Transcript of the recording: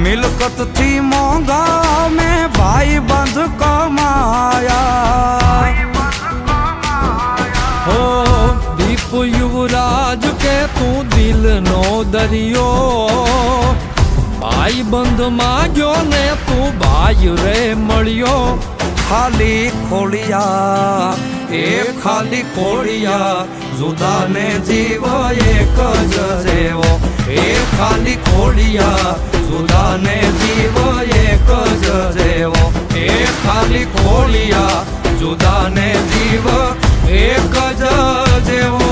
મિલકત થી મોંઘા મેં ભાઈ બંધ કમાયા હો દીપ યુવરાજ કે તું દિલ નો દરિયો ભાઈ બંધ માંગ્યો ને તું ભાઈ રે મળ્યો ખાલી ખોડિયા એ ખાલી ખોડિયા જુદા ને જીવ એક જ જેવો એ ખાલી ખોડિયા જુદા ને જીવ એક જ જેવો એ ખાલી ખોડિયા જુદા ને જીવ એક જ જેવો